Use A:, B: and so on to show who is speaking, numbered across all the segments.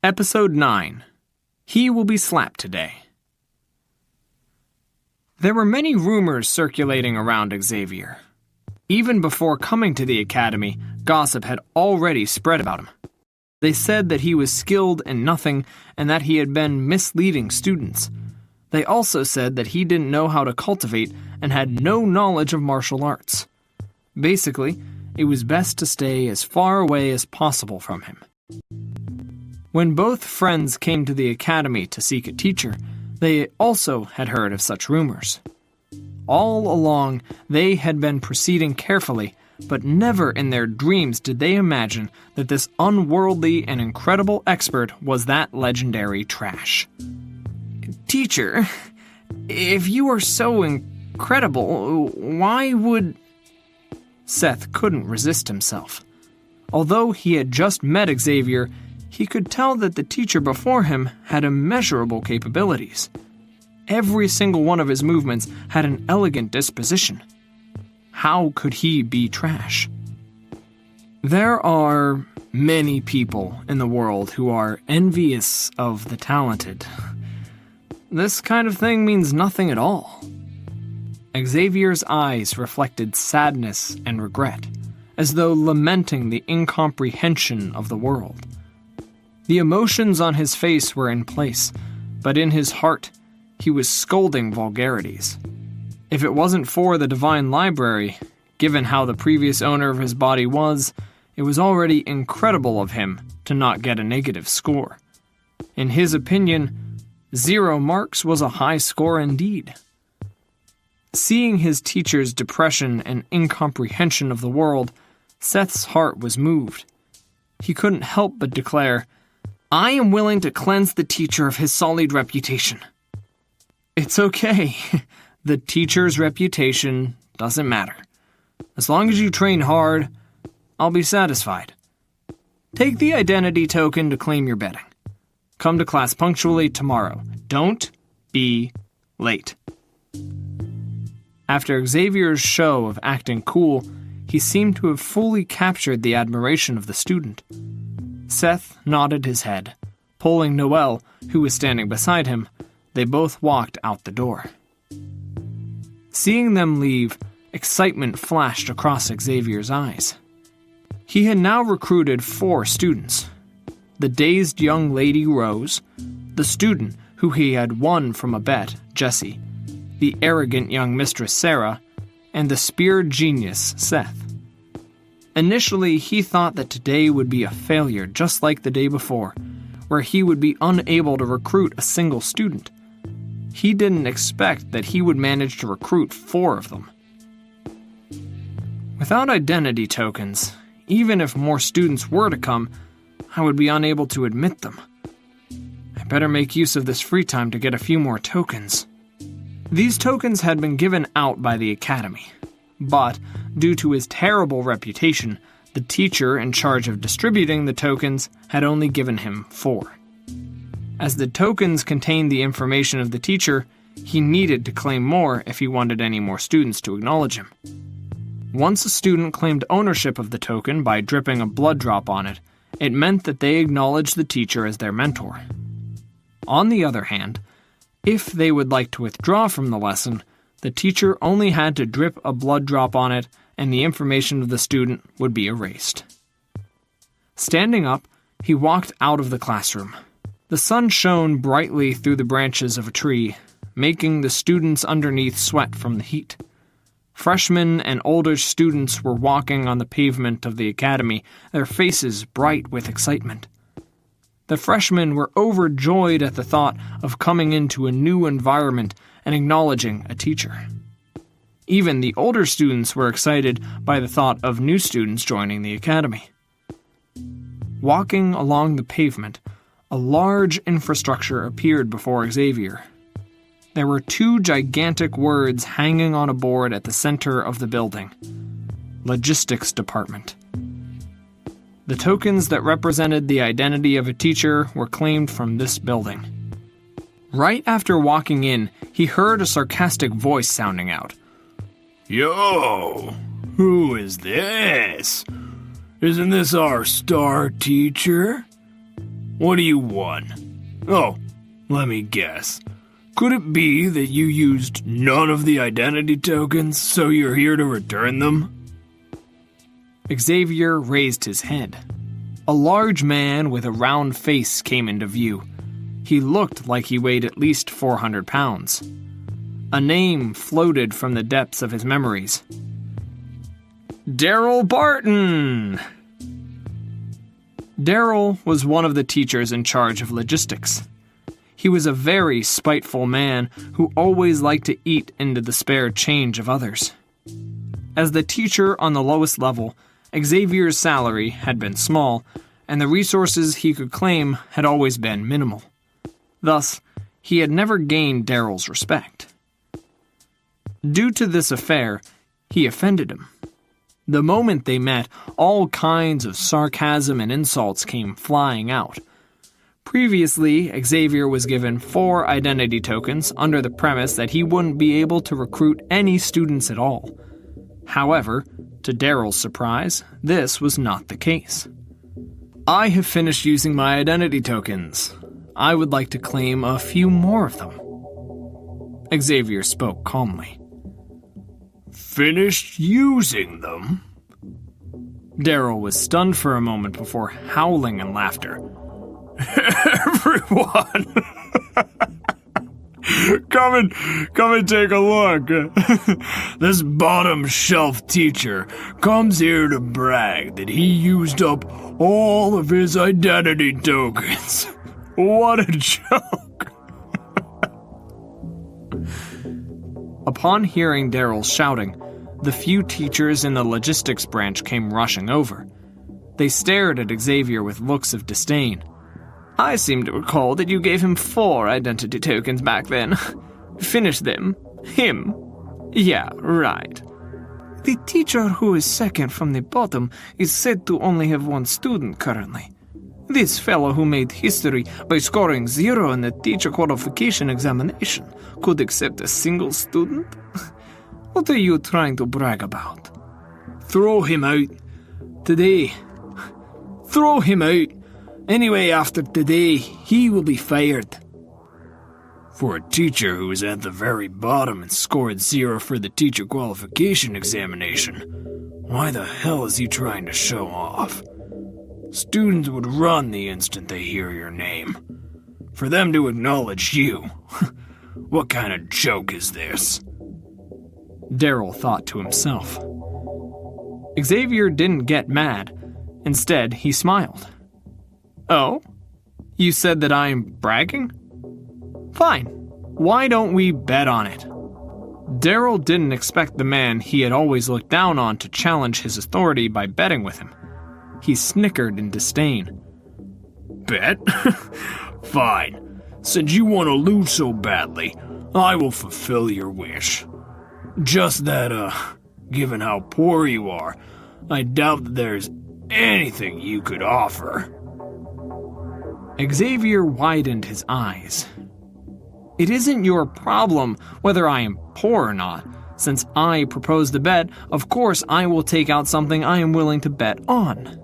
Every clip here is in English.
A: Episode 9. He will be slapped today. There were many rumors circulating around Xavier. Even before coming to the academy, gossip had already spread about him. They said that he was skilled in nothing and that he had been misleading students. They also said that he didn't know how to cultivate and had no knowledge of martial arts. Basically, it was best to stay as far away as possible from him. When both friends came to the academy to seek a teacher, they also had heard of such rumors. All along, they had been proceeding carefully, but never in their dreams did they imagine that this unworldly and incredible expert was that legendary Trash. "Teacher, if you are so incredible, why would..." Seth couldn't resist himself. Although he had just met Xavier, he could tell that the teacher before him had immeasurable capabilities. Every single one of his movements had an elegant disposition. How could he be Trash? There are many people in the world who are envious of the talented. This kind of thing means nothing at all. Xavier's eyes reflected sadness and regret, as though lamenting the incomprehension of the world. The emotions on his face were in place, but in his heart, he was scolding vulgarities. If it wasn't for the Divine Library, given how the previous owner of his body was, it was already incredible of him to not get a negative score. In his opinion, 0 marks was a high score indeed. Seeing his teacher's depression and incomprehension of the world, Seth's heart was moved. He couldn't help but declare, "I am willing to cleanse the teacher of his sullied reputation." "It's okay. The teacher's reputation doesn't matter. As long as you train hard, I'll be satisfied. Take the identity token to claim your betting. Come to class punctually tomorrow. Don't be late." After Xavier's show of acting cool, he seemed to have fully captured the admiration of the student. Seth nodded his head. Pulling Noelle, who was standing beside him, they both walked out the door. Seeing them leave, excitement flashed across Xavier's eyes. He had now recruited 4 students. The dazed young lady Rose, the student who he had won from a bet, Jesse, the arrogant young mistress Sarah, and the speared genius Seth. Initially, he thought that today would be a failure just like the day before, where he would be unable to recruit a single student. He didn't expect that he would manage to recruit 4 of them. Without identity tokens, even if more students were to come, I would be unable to admit them. I better make use of this free time to get a few more tokens. These tokens had been given out by the academy, but due to his terrible reputation, the teacher in charge of distributing the tokens had only given him 4. As the tokens contained the information of the teacher, he needed to claim more if he wanted any more students to acknowledge him. Once a student claimed ownership of the token by dripping a blood drop on it, it meant that they acknowledged the teacher as their mentor. On the other hand, if they would like to withdraw from the lesson, the teacher only had to drip a blood drop on it and the information of the student would be erased. Standing up, he walked out of the classroom. The sun shone brightly through the branches of a tree, making the students underneath sweat from the heat. Freshmen and older students were walking on the pavement of the academy, their faces bright with excitement. The freshmen were overjoyed at the thought of coming into a new environment and acknowledging a teacher. Even the older students were excited by the thought of new students joining the academy. Walking along the pavement, a large infrastructure appeared before Xavier. There were 2 gigantic words hanging on a board at the center of the building. Logistics Department. The tokens that represented the identity of a teacher were claimed from this building. Right after walking in, he heard a sarcastic voice sounding out.
B: "Yo, who is this? Isn't this our star teacher?" What do you want? Oh, let me guess. Could it be that you used none of the identity tokens, so you're here to return them?
A: Xavier raised his head. A large man with a round face came into view. He looked like he weighed at least 400 pounds. A name floated from the depths of his memories. Daryl Barton! Daryl was one of the teachers in charge of logistics. He was a very spiteful man who always liked to eat into the spare change of others. As the teacher on the lowest level, Xavier's salary had been small, and the resources he could claim had always been minimal. Thus, he had never gained Daryl's respect. Due to this affair, he offended him. The moment they met, all kinds of sarcasm and insults came flying out. Previously, Xavier was given 4 identity tokens under the premise that he wouldn't be able to recruit any students at all. However, to Daryl's surprise, this was not the case. I have finished using my identity tokens. I would like to claim a few more of them. Xavier spoke calmly.
B: Finished using them?
A: Daryl was stunned for a moment before howling in laughter.
B: Everyone! Come and take a look. This bottom shelf teacher comes here to brag that he used up all of his identity tokens. What a joke.
A: Upon hearing Daryl shouting, the few teachers in the logistics branch came rushing over. They stared at Xavier with looks of disdain. I seem to recall that you gave him 4 identity tokens back then. Finish them. Him. Yeah, right. The teacher who is second from the bottom is said to only have 1 student currently. This fellow who made history by scoring 0 in the teacher qualification examination could accept a single student? What are you trying to brag about? Throw him out. Today. Throw him out. Anyway, after today, he will be fired.
B: For a teacher who was at the very bottom and scored 0 for the teacher qualification examination, why the hell is he trying to show off? Students would run the instant they hear your name. For them to acknowledge you. What kind of joke is this?
A: Daryl thought to himself. Xavier didn't get mad. Instead, he smiled. Oh? You said that I am bragging? Fine. Why don't we bet on it? Daryl didn't expect the man he had always looked down on to challenge his authority by betting with him. He snickered in disdain.
B: Bet? Fine. Since you want to lose so badly, I will fulfill your wish. Just that, given how poor you are, I doubt that there's anything you could offer.
A: Xavier widened his eyes. It isn't your problem whether I am poor or not. Since I proposed the bet, of course I will take out something I am willing to bet on.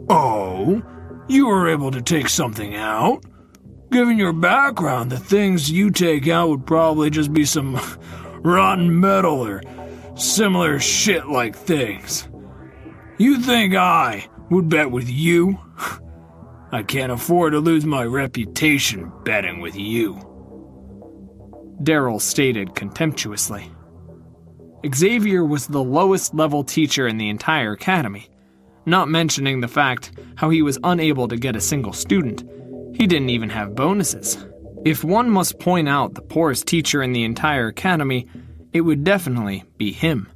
B: Oh? You were able to take something out? Given your background, the things you take out would probably just be some rotten metal or similar shit-like things. You think I would bet with you? I can't afford to lose my reputation betting with you.
A: Daryl stated contemptuously. Xavier was the lowest level teacher in the entire academy, not mentioning the fact how he was unable to get a single student. He didn't even have bonuses. If one must point out the poorest teacher in the entire academy, it would definitely be him.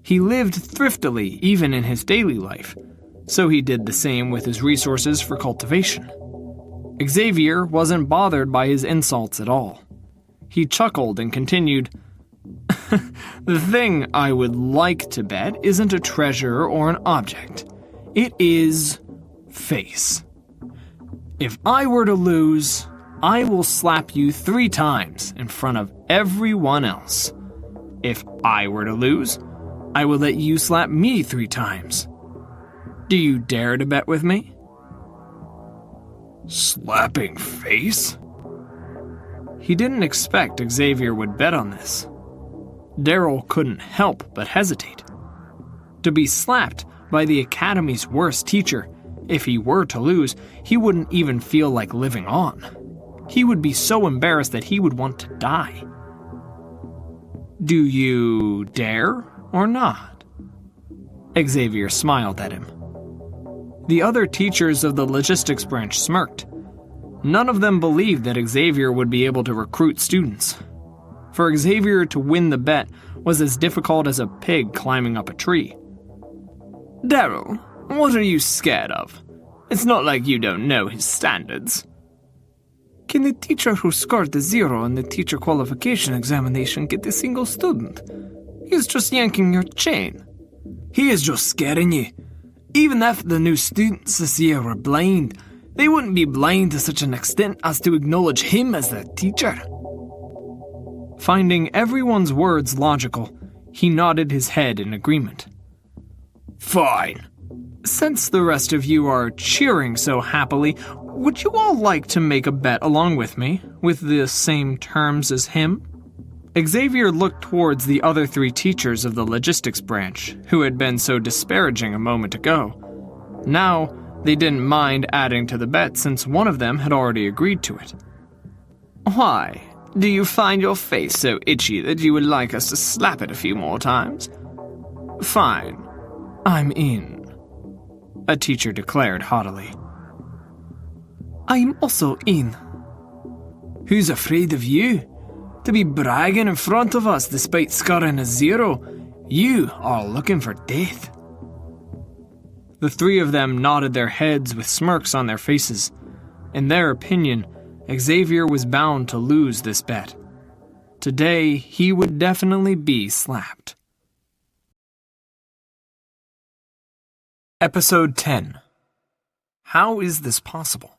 A: He lived thriftily even in his daily life, so he did the same with his resources for cultivation. Xavier wasn't bothered by his insults at all. He chuckled and continued, The thing I would like to bet isn't a treasure or an object. It is face. If I were to lose, I will slap you 3 times in front of everyone else. If I were to lose, I will let you slap me 3 times. Do you dare to bet with me?
B: Slapping face?
A: He didn't expect Xavier would bet on this. Daryl couldn't help but hesitate. To be slapped by the Academy's worst teacher, if he were to lose, he wouldn't even feel like living on. He would be so embarrassed that he would want to die. Do you dare or not? Xavier smiled at him. The other teachers of the logistics branch smirked. None of them believed that Xavier would be able to recruit students. For Xavier to win the bet was as difficult as a pig climbing up a tree. Daryl, what are you scared of? It's not like you don't know his standards. Can the teacher who scored the 0 on the teacher qualification examination get a single student? He's just yanking your chain.
B: He is just scaring you. Even if the new students this year were blind, they wouldn't be blind to such an extent as to acknowledge him as their teacher.
A: Finding everyone's words logical, he nodded his head in agreement. Fine. Since the rest of you are cheering so happily, would you all like to make a bet along with me, with the same terms as him? Xavier looked towards the other 3 teachers of the logistics branch, who had been so disparaging a moment ago. Now, they didn't mind adding to the bet since one of them had already agreed to it. Why? Do you find your face so itchy that you would like us to slap it a few more times? Fine. I'm in, a teacher declared haughtily. I'm also in.
B: Who's afraid of you? To be bragging in front of us despite scoring a 0, you are looking for death.
A: The 3 of them nodded their heads with smirks on their faces. In their opinion, Xavier was bound to lose this bet. Today, he would definitely be slapped. Episode 10. How is this possible?